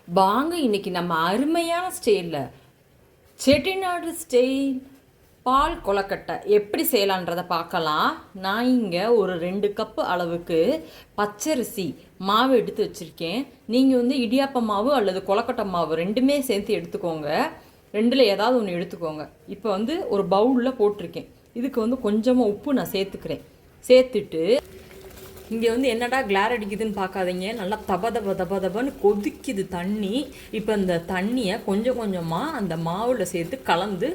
வாங்க இன்னைக்கு நம்ம அருமையான ஸ்டைலில் செட்டிநாடு ஸ்டைல் பால் கொலக்கட்டை எப்படி செய்யலான்றதை பார்க்கலாம். நான் இங்கே ஒரு 2 கப்பு அளவுக்கு பச்சரிசி மாவு எடுத்து வச்சுருக்கேன். நீங்கள் வந்து இடியாப்ப மாவு அல்லது கொலக்கட்டை மாவு ரெண்டுமே சேர்த்து எடுத்துக்கோங்க. ரெண்டில் ஏதாவது ஒன்று எடுத்துக்கோங்க. இப்போ வந்து ஒரு பவுலில் போட்டிருக்கேன். இதுக்கு வந்து கொஞ்சமாக உப்பு நான் சேர்த்துக்கிறேன். சேர்த்துட்டு இங்கே வந்து என்னடா கிளார் அடிக்குதுன்னு பார்க்காதீங்க, நல்லா தபன்னு கொதிக்குது தண்ணி. இப்போ இந்த தண்ணியை கொஞ்சம் கொஞ்சமாக அந்த மாவில் சேர்த்து கலந்து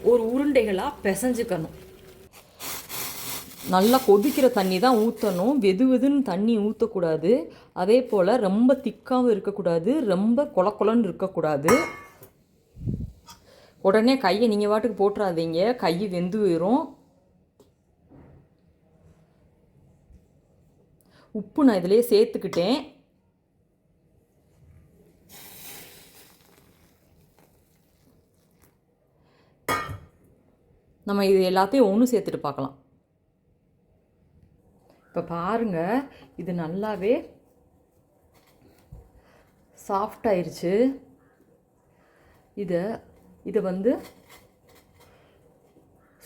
ஒரு உருண்டைகளாக பிசைஞ்சுக்கணும். நல்லா கொதிக்கிற தண்ணி தான் ஊற்றணும். வெதுன்னு தண்ணி ஊற்றக்கூடாது. அதே போல் ரொம்ப திக்காகவும் இருக்கக்கூடாது, ரொம்ப கொலன்னு இருக்கக்கூடாது. உடனே கையை நீங்கள் வாட்டுக்கு போட்டுறாதீங்க, கை வெந்து போயிடும். உப்பு நான் இதிலே சேர்த்துக்கிட்டேன். நம்ம இது எல்லாத்தையும் ஒன்று சேர்த்துட்டு பார்க்கலாம். இப்போ பாருங்கள், இது நல்லாவே சாஃப்டாயிருச்சு. இதை வந்து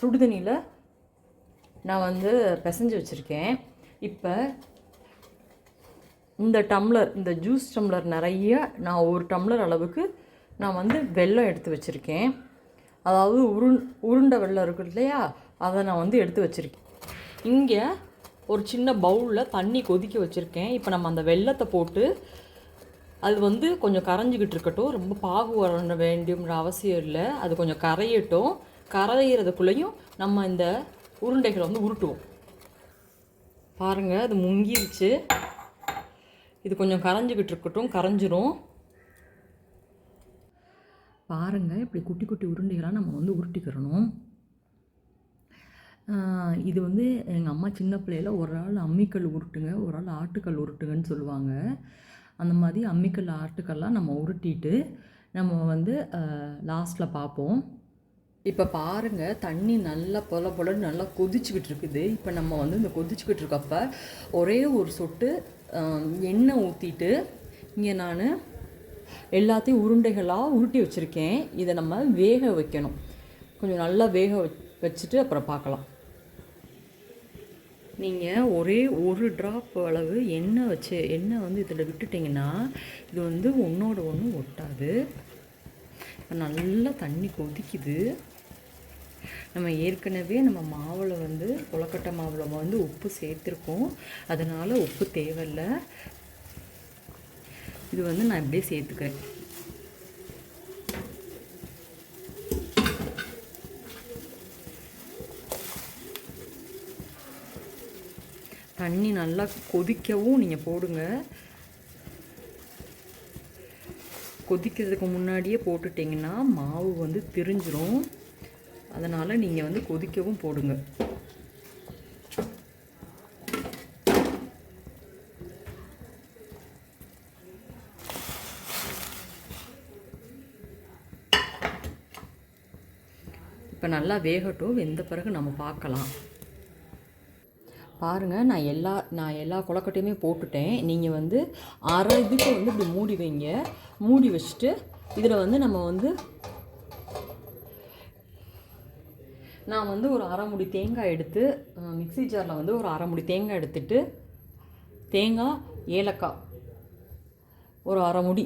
சுடுதண்ணியில் நான் வந்து பிசைஞ்சு வச்சுருக்கேன். இப்போ இந்த டம்ளர், இந்த ஜூஸ் டம்ளர் நிறைய நான் ஒரு டம்ளர் அளவுக்கு நான் வந்து வெல்லம் எடுத்து வச்சுருக்கேன். அதாவது உருண்டை வெல்லம் இருக்குது இல்லையா, அதை நான் வந்து எடுத்து வச்சுருக்கேன். இங்கே ஒரு சின்ன பவுலில் தண்ணி கொதிக்க வச்சுருக்கேன். இப்போ நம்ம அந்த வெல்லத்தை போட்டு அது வந்து கொஞ்சம் கரைஞ்சிக்கிட்டு இருக்கட்டும். ரொம்ப பாகு வர வேண்டியன்ற அவசியம் இல்லை. அது கொஞ்சம் கரையட்டும். கரையிறதுக்குள்ளேயும் நம்ம இந்த உருண்டைகளை வந்து உருட்டுவோம். பாருங்கள், அது முங்கிருச்சு. இது கொஞ்சம் கரைஞ்சிக்கிட்டு இருக்கட்டும், கரைஞ்சிரும். பாருங்கள், இப்படி குட்டி குட்டி உருண்டைகளாக நம்ம வந்து உருட்டிக்கிறணும். இது வந்து எங்கள் அம்மா சின்ன பிள்ளையில் ஒரு ஆள் அம்மிக்கல் உருட்டுங்க, ஒரு ஆள் ஆட்டுக்கல் உருட்டுங்கன்னு சொல்லுவாங்க. அந்த மாதிரி அம்மிக்கல் ஆட்டுக்கல்லாம் நம்ம உருட்டிட்டு நம்ம வந்து லாஸ்ட்டில் பார்ப்போம். இப்போ பாருங்கள், தண்ணி நல்லா பொலன்னு நல்லா கொதிச்சுக்கிட்டு இருக்குது. இப்போ நம்ம வந்து இந்த கொதிச்சுக்கிட்டு இருக்கப்ப ஒரே ஒரு சொட்டு எண்ணெய் ஊற்றிட்டு இங்கே நான் எல்லாத்தையும் உருண்டைகளாக உருட்டி வச்சுருக்கேன். இதை நம்ம வேக வைக்கணும். கொஞ்சம் நல்லா வேக வச்சுட்டு அப்புறம் பார்க்கலாம். நீங்கள் ஒரே ஒரு ட்ராப் அளவு எண்ணெய் வந்து இதில் விட்டுட்டிங்கன்னா இது வந்து ஒன்றோட ஒன்று ஒட்டாது. இப்போ நல்லா தண்ணி கொதிக்குது. நம்ம ஏற்கனவே நம்ம மாவில் வந்து கொலக்கட்டை மாவில் வந்து உப்பு சேர்த்துருக்கோம், அதனால் உப்பு தேவையில்லை. இது வந்து நான் இப்படியே சேர்த்துக்கிறேன். தண்ணி நல்லா கொதிக்கவும் நீங்கள் போடுங்க. கொதிக்கிறதுக்கு முன்னாடியே போட்டுட்டிங்கன்னா மாவு வந்து திரிஞ்சிரும். அதனால் நீங்கள் வந்து கொதிக்கவும் போடுங்க. இப்போ நல்லா வேகட்டும். வெந்த பிறகு நம்ம பார்க்கலாம். பாருங்கள், நான் எல்லா கொலக்கட்டையுமே போட்டுட்டேன். நீங்கள் வந்து அரை இதுக்கு வந்து இப்படி மூடி வைங்க. மூடி வச்சுட்டு இதில் வந்து நம்ம வந்து நான் வந்து ஒரு அரை முடி தேங்காய் எடுத்து மிக்ஸி ஜாரில் வந்து ஒரு அரை முடி தேங்காய் எடுத்துட்டு தேங்காய், ஏலக்காய் ஒரு அரை முடி,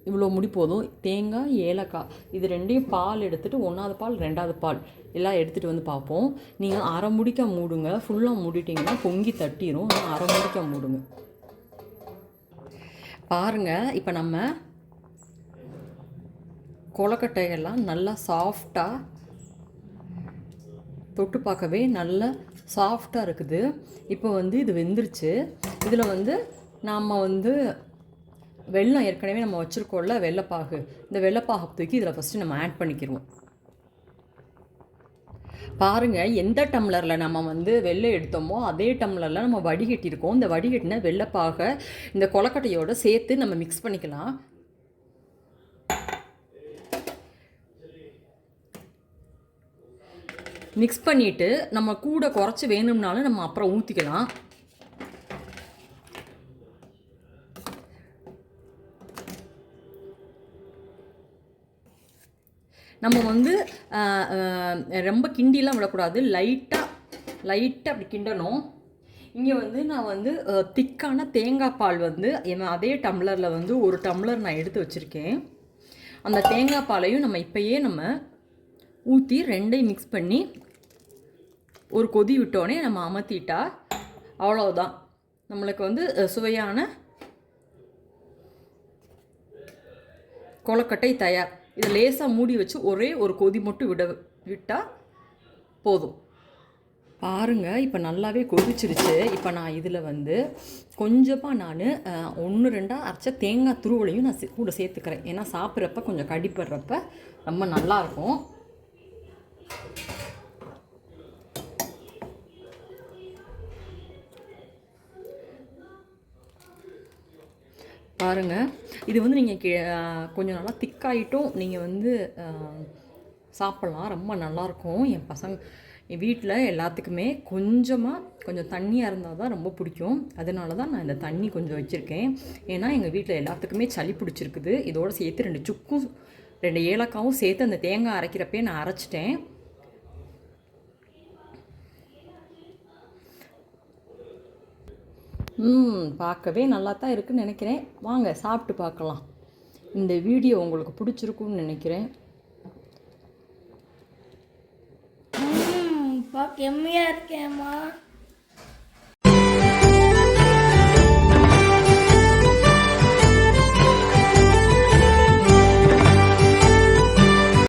இவ்வளோ முடி போதும். தேங்காய், ஏலக்காய் இது ரெண்டையும் பால் எடுத்துகிட்டு 1வது பால் 2வது பால் எல்லாம் எடுத்துகிட்டு வந்து பார்ப்போம். நீங்கள் அரை முடிக்க மூடுங்க. ஃபுல்லாக மூடிட்டிங்கன்னா பொங்கி தட்டிடும். அரை முடிக்க மூடுங்க. பாருங்கள், இப்போ நம்ம கொலக்கட்டையெல்லாம் நல்லா சாஃப்டாக தொட்டு பார்க்கவே நல்லா சாஃப்டாக இருக்குது. இப்போ வந்து இது வெந்துருச்சு. இதில் வந்து நாம் வந்து வெல்லம் ஏற்கனவே நம்ம வச்சுருக்கோம்ல, வெள்ளைப்பாகு, இந்த வெள்ளைப்பாகை தூக்கி இதில் ஃபஸ்ட்டு நம்ம ஆட் பண்ணிக்கிடுவோம். பாருங்கள், எந்த டம்ளரில் நம்ம வந்து வெள்ளை எடுத்தோமோ அதே டம்ளரில் நம்ம வடிகட்டியிருக்கோம். இந்த வடிகட்டின வெள்ளைப்பாகை இந்த கொலக்கட்டையோடு சேர்த்து நம்ம மிக்ஸ் பண்ணிக்கலாம். மிக்ஸ் பண்ணிவிட்டு நம்ம கூட குறைச்சி வேணும்னாலும் நம்ம அப்புறம் ஊற்றிக்கலாம். நம்ம வந்து ரொம்ப கிண்டிலாம் விடக்கூடாது, லைட்டாக அப்படி கிண்டணும். இங்கே வந்து நான் வந்து திக்கான தேங்காய் பால் வந்து அதே டம்ளரில் வந்து 1 டம்ளர் நான் எடுத்து வச்சுருக்கேன். அந்த தேங்காய் பாலையும் நம்ம இப்போயே நம்ம ஊற்றி 2ஐயும் மிக்ஸ் பண்ணி ஒரு கொதி விட்டோடனே நம்ம அமர்த்திட்டா அவ்வளோதான், நம்மளுக்கு வந்து சுவையான கொழுக்கட்டை தயார். இதை லேசாக மூடி வச்சு ஒரே ஒரு கொதி மட்டும் விட்டால் போதும். பாருங்கள், இப்போ நல்லாவே கொதிச்சிருச்சு. இப்போ நான் இதில் வந்து கொஞ்சமாக நான் 1-2 அரைச்ச தேங்காய் துருவலையும் நான் கூட சேர்த்துக்கிறேன். ஏன்னா சாப்பிட்றப்ப கொஞ்சம் கடிப்படுறப்ப ரொம்ப நல்லாயிருக்கும். பாருங்கள், இது வந்து நீங்கள் கொஞ்சம் நல்லா திக்காயிட்டும் நீங்கள் வந்து சாப்பிட்லாம், ரொம்ப நல்லாயிருக்கும். என் வீட்டில் எல்லாத்துக்குமே கொஞ்சம் தண்ணியாக இருந்தால் தான் ரொம்ப பிடிக்கும். அதனால தான் நான் இந்த தண்ணி கொஞ்சம் வச்சுருக்கேன். ஏன்னா எங்கள் வீட்டில் எல்லாத்துக்குமே சளி பிடிச்சிருக்குது. இதோடு சேர்த்து 2 சுக்கும் 2 ஏலக்காவும் சேர்த்து அந்த தேங்காய் அரைக்கிறப்பே நான் அரைச்சிட்டேன். பார்க்கவே நல்லா தான் இருக்குதுன்னு நினைக்கிறேன். வாங்க சாப்பிட்டு பார்க்கலாம். இந்த வீடியோ உங்களுக்கு பிடிச்சிருக்குன்னு நினைக்கிறேன். பார்க்க எம்மையாக இருக்கேம்மா.